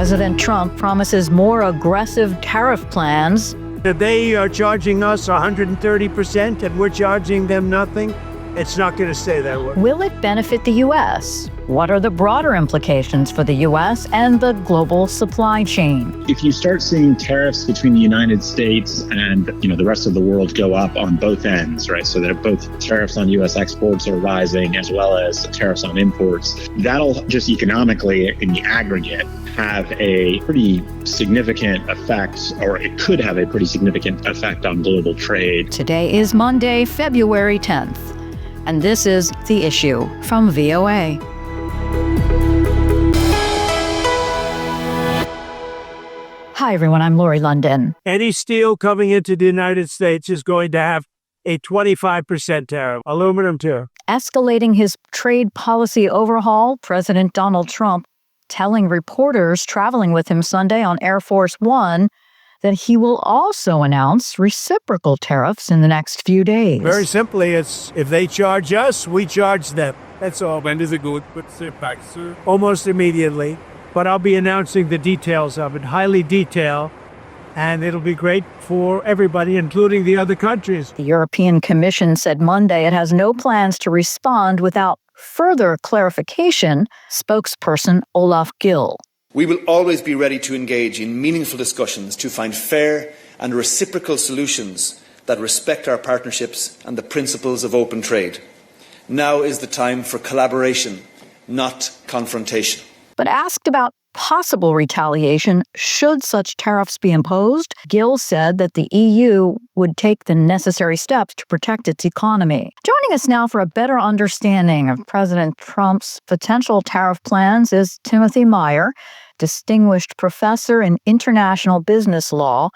President Trump promises more aggressive tariff plans. They are charging us 130% and we're charging them nothing. It's not going to stay that way. Will it benefit the U.S.? What are the broader implications for the U.S. and the global supply chain? If you start seeing tariffs between the United States and the rest of the world go up on both ends, right? So that both tariffs on U.S. exports are rising as well as tariffs on imports, that'll just economically in the aggregate have a pretty significant effect, or it could have a pretty significant effect on global trade. Today is Monday, February 10th. And this is The Issue from VOA. Hi, everyone. I'm Lori London. Any steel coming into the United States is going to have a 25% tariff. Aluminum, too. Escalating his trade policy overhaul, President Donald Trump telling reporters traveling with him Sunday on Air Force One that he will also announce reciprocal tariffs in the next few days. Very simply, it's if they charge us, we charge them. That's all. When does it go with the back, sir? Almost immediately. But I'll be announcing the details of it, highly detailed, and it'll be great for everybody, including the other countries. The European Commission said Monday it has no plans to respond without further clarification, spokesperson Olaf Gill. We will always be ready to engage in meaningful discussions to find fair and reciprocal solutions that respect our partnerships and the principles of open trade. Now is the time for collaboration, not confrontation. But asked about possible retaliation should such tariffs be imposed, Gill said that the EU would take the necessary steps to protect its economy. Joining us now for a better understanding of President Trump's potential tariff plans is Timothy Meyer, distinguished professor in international business law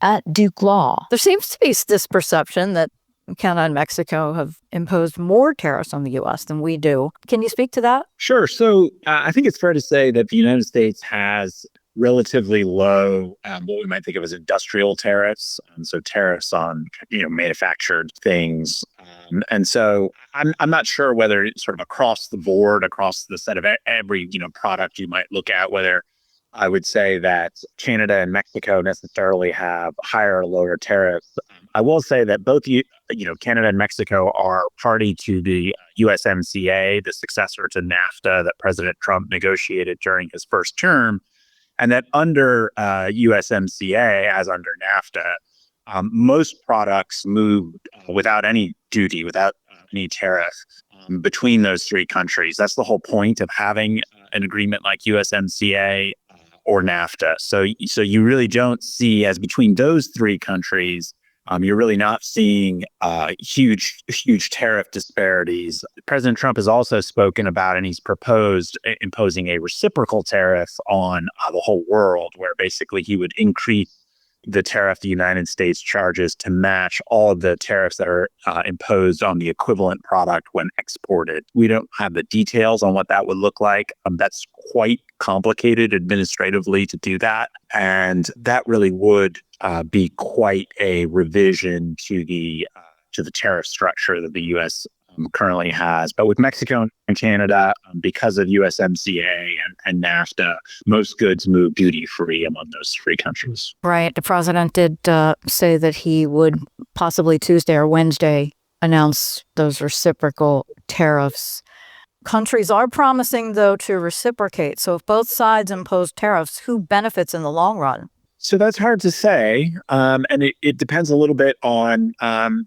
at Duke Law. There seems to be this perception that Canada and Mexico have imposed more tariffs on the U.S. than we do. Can you speak to that? Sure. So I think it's fair to say that the United States has relatively low, what we might think of as industrial tariffs. So tariffs on, manufactured things. And so I'm not sure whether it's sort of across the board, across the set of every, product you might look at, whether I would say that Canada and Mexico necessarily have higher or lower tariffs. I will say that both, Canada and Mexico are party to the USMCA, the successor to NAFTA that President Trump negotiated during his first term. And that under USMCA, as under NAFTA, most products move without any duty, without any tariff between those three countries. That's the whole point of having an agreement like USMCA or NAFTA. So you really don't see, as between those three countries, you're really not seeing huge tariff disparities. President Trump has also spoken about, and he's proposed imposing a reciprocal tariff on the whole world, where basically he would increase the tariff the United States charges to match all of the tariffs that are imposed on the equivalent product when exported. We don't have the details on what that would look like. That's quite complicated administratively to do that. And that really would be quite a revision to the tariff structure that the U.S. currently has. But with Mexico and Canada, because of USMCA and NAFTA, most goods move duty-free among those three countries. Right. The president did say that he would possibly Tuesday or Wednesday announce those reciprocal tariffs. Countries are promising, though, to reciprocate. So if both sides impose tariffs, who benefits in the long run? So that's hard to say, and it depends a little bit on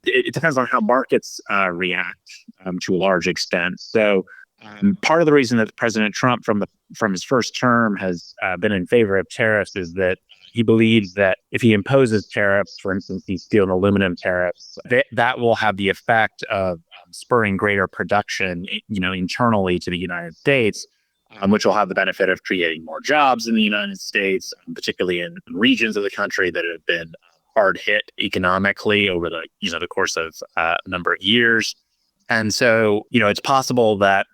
it depends on how markets react to a large extent. So part of the reason that President Trump from his first term has been in favor of tariffs is that he believes that if he imposes tariffs, for instance, these steel and aluminum tariffs, that will have the effect of spurring greater production, internally to the United States. Which will have the benefit of creating more jobs in the United States, particularly in regions of the country that have been hard hit economically over the course of a number of years. And so, it's possible that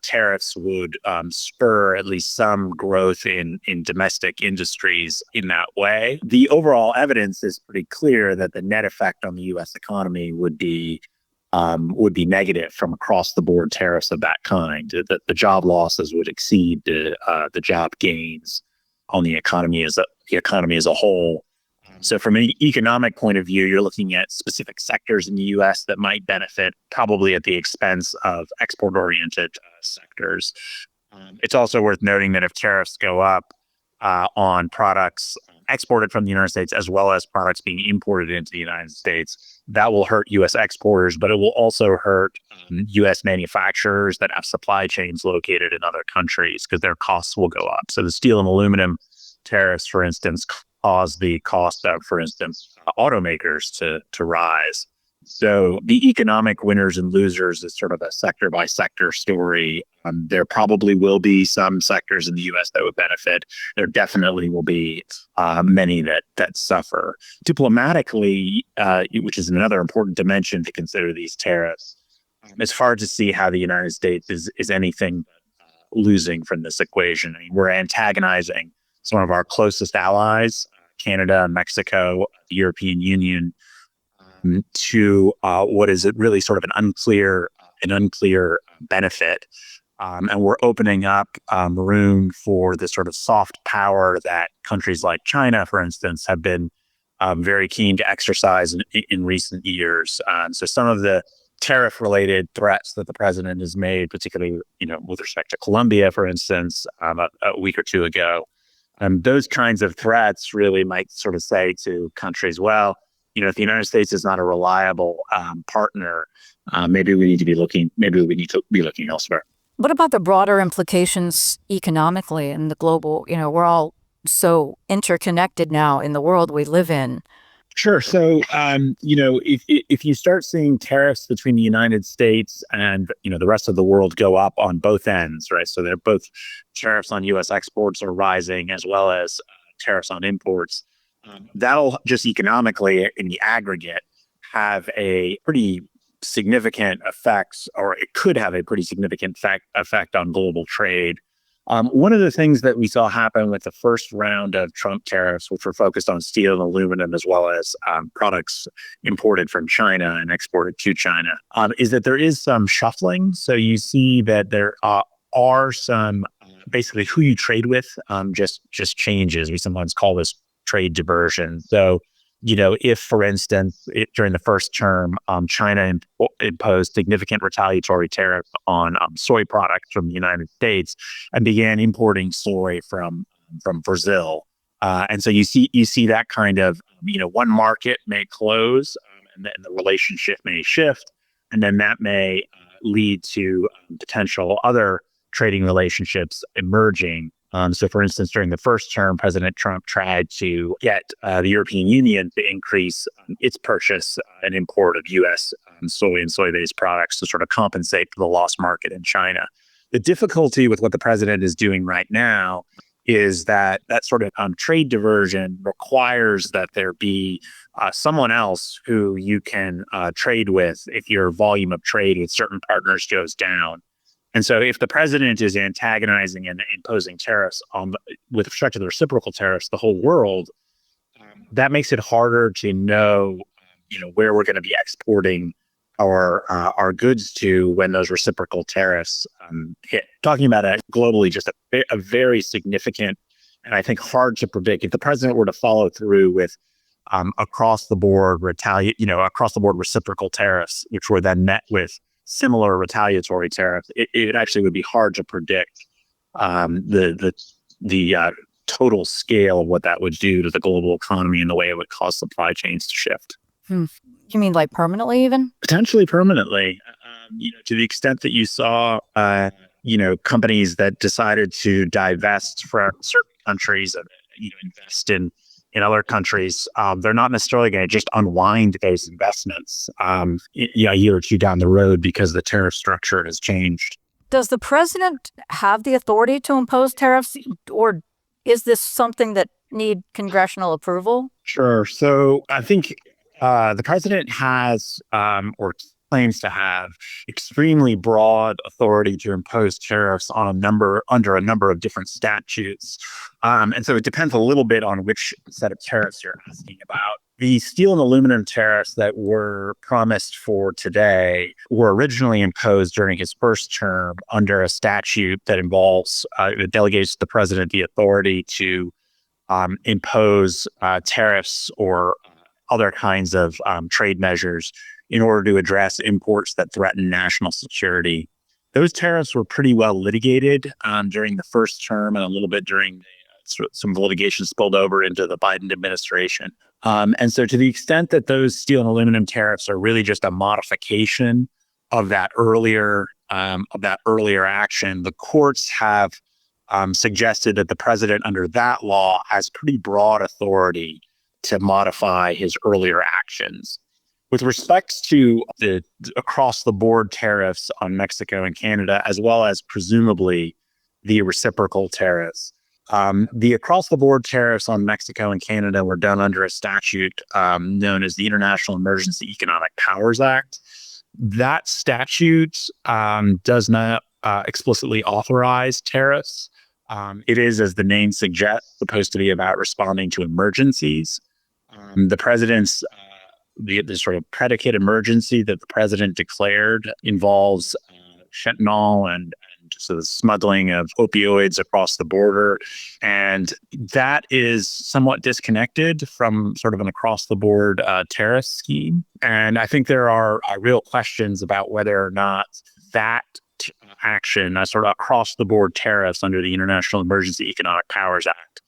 tariffs would spur at least some growth in domestic industries in that way. The overall evidence is pretty clear that the net effect on the U.S. economy would be negative from across the board tariffs of that kind. The job losses would exceed the job gains. on the economy as a whole. So from an economic point of view, you're looking at specific sectors in the U.S. that might benefit, probably at the expense of export-oriented sectors. It's also worth noting that if tariffs go up on products exported from the United States, as well as products being imported into the United States, that will hurt U.S. exporters, but it will also hurt U.S. manufacturers that have supply chains located in other countries, because their costs will go up. So the steel and aluminum tariffs, for instance, cause the cost of, for instance, automakers to rise. So the economic winners and losers is sort of a sector by sector story. There probably will be some sectors in the U.S. that would benefit. There definitely will be many that suffer. Diplomatically, which is another important dimension to consider these tariffs, it's hard to see how the United States is anything losing from this equation. I mean, we're antagonizing some of our closest allies, Canada and Mexico, the European Union, to what is really sort of an unclear benefit. And we're opening up room for the sort of soft power that countries like China, for instance, have been very keen to exercise in recent years. So some of the tariff-related threats that the president has made, particularly with respect to Colombia, for instance, a week or two ago, those kinds of threats really might sort of say to countries, well, if the United States is not a reliable partner, maybe we need to be looking elsewhere. What about the broader implications economically and the global? We're all so interconnected now in the world we live in. Sure. So, if you start seeing tariffs between the United States and, the rest of the world go up on both ends, right? So they're both tariffs on U.S. exports are rising, as well as tariffs on imports. That'll just economically, in the aggregate, have a pretty significant effects, or it could have a pretty significant effect on global trade. One of the things that we saw happen with the first round of Trump tariffs, which were focused on steel and aluminum, as well as products imported from China and exported to China, is that there is some shuffling. So you see that there are some, basically who you trade with just changes. We sometimes call this trade diversion. So, if, for instance, during the first term, China imposed significant retaliatory tariffs on soy products from the United States and began importing soy from Brazil, and so you see that kind of one market may close, and then the relationship may shift, and then that may lead to potential other trading relationships emerging. So, for instance, during the first term, President Trump tried to get the European Union to increase its purchase and import of U.S. Soy and soy-based products to sort of compensate for the lost market in China. The difficulty with what the president is doing right now is that sort of trade diversion requires that there be someone else who you can trade with if your volume of trade with certain partners goes down. And so if the president is antagonizing and imposing tariffs with respect to the reciprocal tariffs, the whole world, that makes it harder to know, where we're going to be exporting our goods to when those reciprocal tariffs hit. Talking about it globally, just a very significant, and I think hard to predict. If the president were to follow through with across the board reciprocal tariffs, which were then met with similar retaliatory tariffs, it actually would be hard to predict the total scale of what that would do to the global economy and the way it would cause supply chains to shift. You mean like permanently even? Potentially permanently, to the extent that you saw, companies that decided to divest from certain countries and, invest in other countries, they're not necessarily going to just unwind those investments a year or two down the road because the tariff structure has changed. Does the president have the authority to impose tariffs, or is this something that need congressional approval? Sure. So I think the president has or claims to have extremely broad authority to impose tariffs under a number of different statutes. And so it depends a little bit on which set of tariffs you're asking about. The steel and aluminum tariffs that were promised for today were originally imposed during his first term under a statute that involves, it delegates the president the authority to impose tariffs or other kinds of trade measures in order to address imports that threaten national security. Those tariffs were pretty well litigated during the first term and a little bit during some litigation spilled over into the Biden administration. And so to the extent that those steel and aluminum tariffs are really just a modification of that earlier action, the courts have suggested that the president under that law has pretty broad authority to modify his earlier actions. With respect to the across-the-board tariffs on Mexico and Canada, as well as presumably the reciprocal tariffs, the across-the-board tariffs on Mexico and Canada were done under a statute known as the International Emergency Economic Powers Act. That statute does not explicitly authorize tariffs. It is, as the name suggests, supposed to be about responding to emergencies. The president's the sort of predicate emergency that the president declared involves fentanyl and so the smuggling of opioids across the border. And that is somewhat disconnected from sort of an across-the-board tariff scheme. And I think there are real questions about whether or not that action, sort of across-the-board tariffs under the International Emergency Economic Powers Act,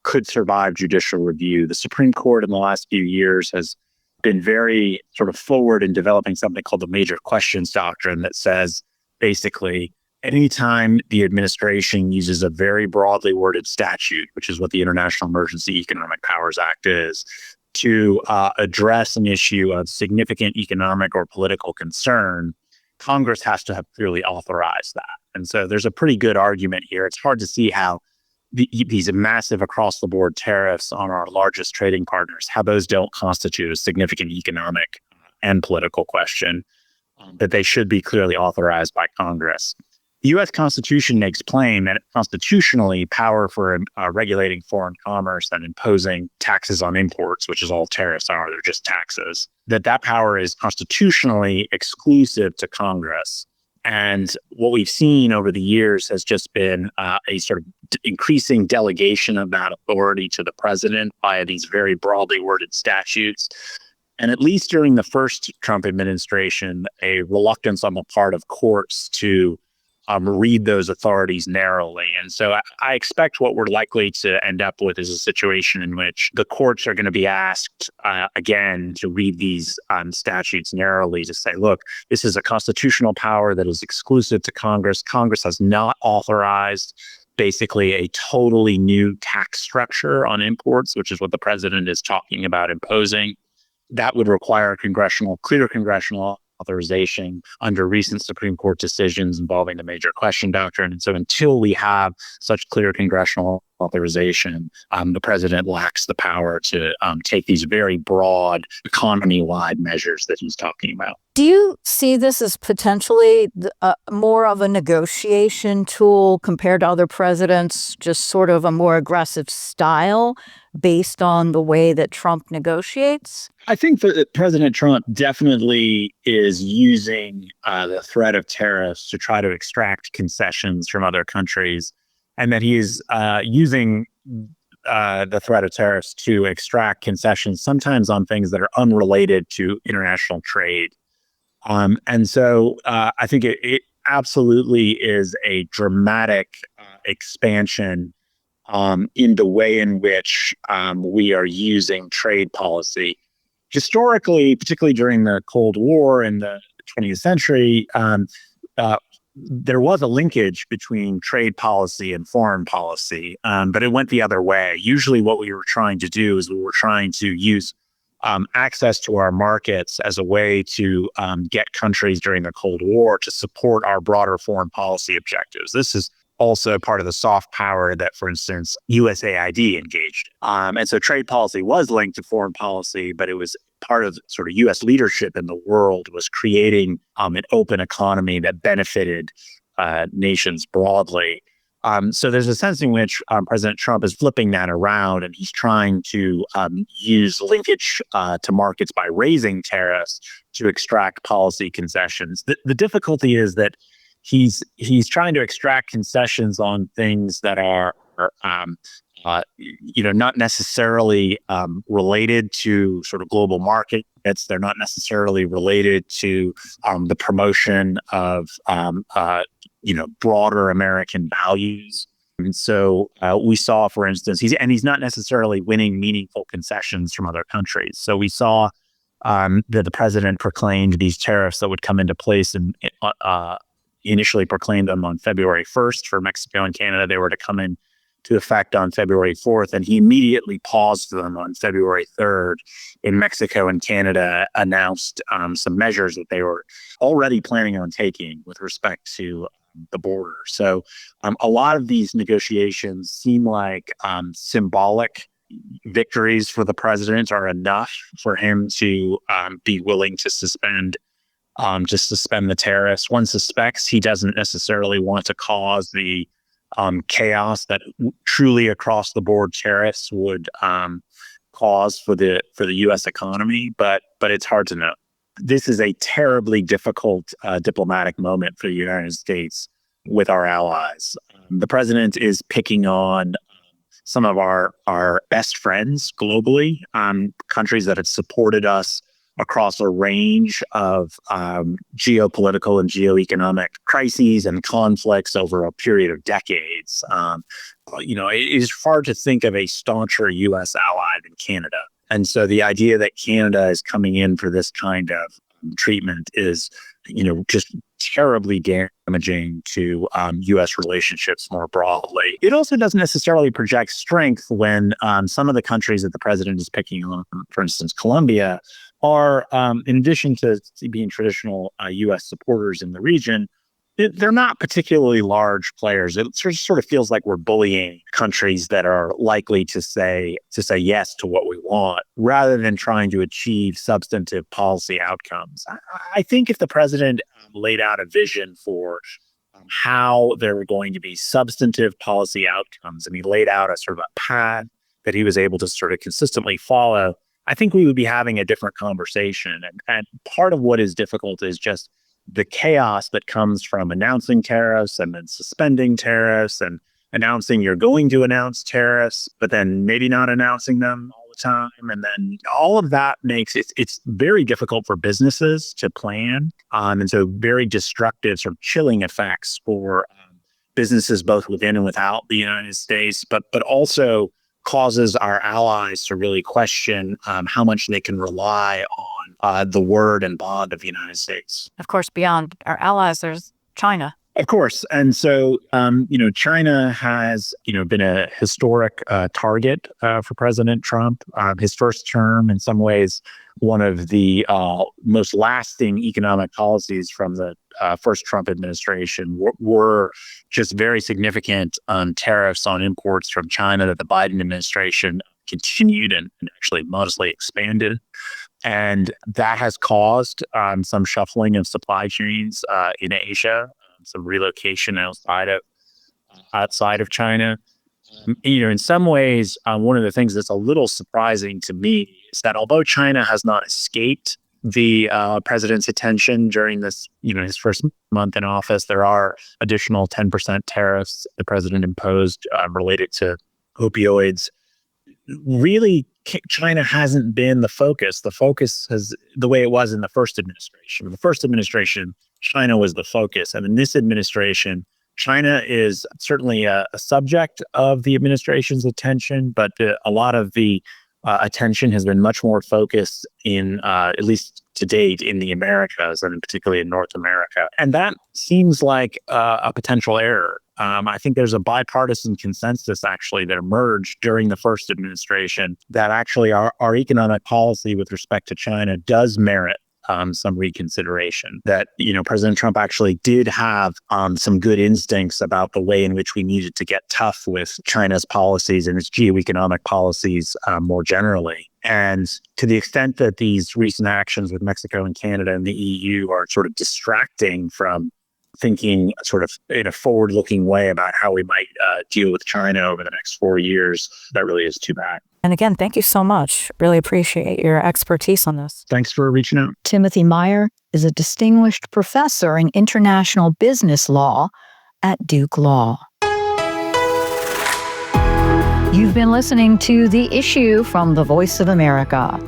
could survive judicial review. The Supreme Court in the last few years has been very sort of forward in developing something called the major questions doctrine that says basically anytime the administration uses a very broadly worded statute, which is what the International Emergency Economic Powers Act is, to address an issue of significant economic or political concern, Congress has to have clearly authorized that. And so there's a pretty good argument here. It's hard to see how these massive across-the-board tariffs on our largest trading partners, how those don't constitute a significant economic and political question, that they should be clearly authorized by Congress. The U.S. Constitution makes plain that constitutionally power for regulating foreign commerce and imposing taxes on imports, which is all tariffs are, they're just taxes, that power is constitutionally exclusive to Congress. And what we've seen over the years has just been a sort of increasing delegation of that authority to the president via these very broadly worded statutes. And at least during the first Trump administration, a reluctance on the part of courts to read those authorities narrowly. And so I expect what we're likely to end up with is a situation in which the courts are going to be asked again to read these statutes narrowly to say, look, this is a constitutional power that is exclusive to Congress. Congress has not authorized basically a totally new tax structure on imports, which is what the president is talking about imposing. That would require clear congressional authorization under recent Supreme Court decisions involving the major question doctrine. And so until we have such clear congressional authorization, the president lacks the power to take these very broad economy-wide measures that he's talking about. Do you see this as potentially more of a negotiation tool compared to other presidents, just sort of a more aggressive style based on the way that Trump negotiates? I think that President Trump definitely is using the threat of tariffs to try to extract concessions from other countries, and that he is using the threat of tariffs to extract concessions, sometimes on things that are unrelated to international trade. And so I think it absolutely is a dramatic expansion in the way in which we are using trade policy. Historically, particularly during the Cold War in the 20th century, there was a linkage between trade policy and foreign policy, but it went the other way. Usually what we were trying to do is we were trying to use access to our markets as a way to get countries during the Cold War to support our broader foreign policy objectives. This is also part of the soft power that, for instance, USAID engaged. And so trade policy was linked to foreign policy, but it was part of sort of U.S. leadership in the world was creating an open economy that benefited nations broadly. So there's a sense in which President Trump is flipping that around, and he's trying to use linkage to markets by raising tariffs to extract policy concessions. The difficulty is that he's trying to extract concessions on things that are not necessarily related to sort of global markets. They're not necessarily related to the promotion of, broader American values. And so we saw, for instance, he's not necessarily winning meaningful concessions from other countries. So we saw that the president proclaimed these tariffs that would come into place and initially proclaimed them on February 1st for Mexico and Canada. They were to come in to effect on February 4th, and he immediately paused them on February 3rd. In Mexico and Canada, announced some measures that they were already planning on taking with respect to the border. So a lot of these negotiations seem like symbolic victories for the president are enough for him to be willing to suspend the tariffs. One suspects he doesn't necessarily want to cause the chaos that truly across the board tariffs would cause for the U.S. economy, but it's hard to know. This is a terribly difficult diplomatic moment for the United States with our allies. The president is picking on some of our best friends globally, countries that have supported us across a range of geopolitical and geoeconomic crises and conflicts over a period of decades. It is hard to think of a stauncher U.S. ally than Canada. And so the idea that Canada is coming in for this kind of treatment is, just terribly damaging to U.S. relationships more broadly. It also doesn't necessarily project strength when some of the countries that the president is picking on, for instance, Colombia, are, in addition to being traditional U.S. supporters in the region, they're not particularly large players. It sort of feels like we're bullying countries that are likely to say yes to what we want, rather than trying to achieve substantive policy outcomes. I think if the president laid out a vision for how there were going to be substantive policy outcomes, and he laid out a sort of a path that he was able to sort of consistently follow, I think we would be having a different conversation. And part of what is difficult is just the chaos that comes from announcing tariffs and then suspending tariffs and announcing you're going to announce tariffs, but then maybe not announcing them all the time. And then all of that makes it's very difficult for businesses to plan. And so very destructive, sort of chilling effects for businesses both within and without the United States, but also causes our allies to really question how much they can rely on the word and bond of the United States. Of course, beyond our allies, there's China. Of course. And so, China has, been a historic target for President Trump. His first term, in some ways, one of the most lasting economic policies from the first Trump administration were just very significant tariffs on imports from China that the Biden administration continued and actually modestly expanded. And that has caused some shuffling of supply chains in Asia, some relocation outside of China. In some ways, one of the things that's a little surprising to me is that although China has not escaped the president's attention during this, his first month in office, there are additional 10% tariffs the president imposed related to opioids. Really, China hasn't been the focus. The focus has the way it was in the first administration. In the first administration, China was the focus. And in this administration, China is certainly a subject of the administration's attention, but a lot of the attention has been much more focused in, at least to date, in the Americas and particularly in North America. And that seems like a potential error. I think there's a bipartisan consensus actually that emerged during the first administration that actually our economic policy with respect to China does merit some reconsideration. That, President Trump actually did have some good instincts about the way in which we needed to get tough with China's policies and its geoeconomic policies more generally. And to the extent that these recent actions with Mexico and Canada and the EU are sort of distracting from thinking sort of in a forward-looking way about how we might deal with China over the next 4 years, that really is too bad. And again, thank you so much. Really appreciate your expertise on this. Thanks for reaching out. Timothy Meyer is a distinguished professor in international business law at Duke Law. You've been listening to The Issue from the Voice of America.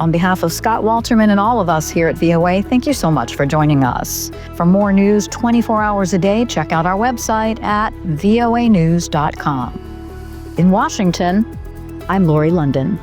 On behalf of Scott Walterman and all of us here at VOA, thank you so much for joining us. For more news 24 hours a day, check out our website at voanews.com. In Washington, I'm Lori London.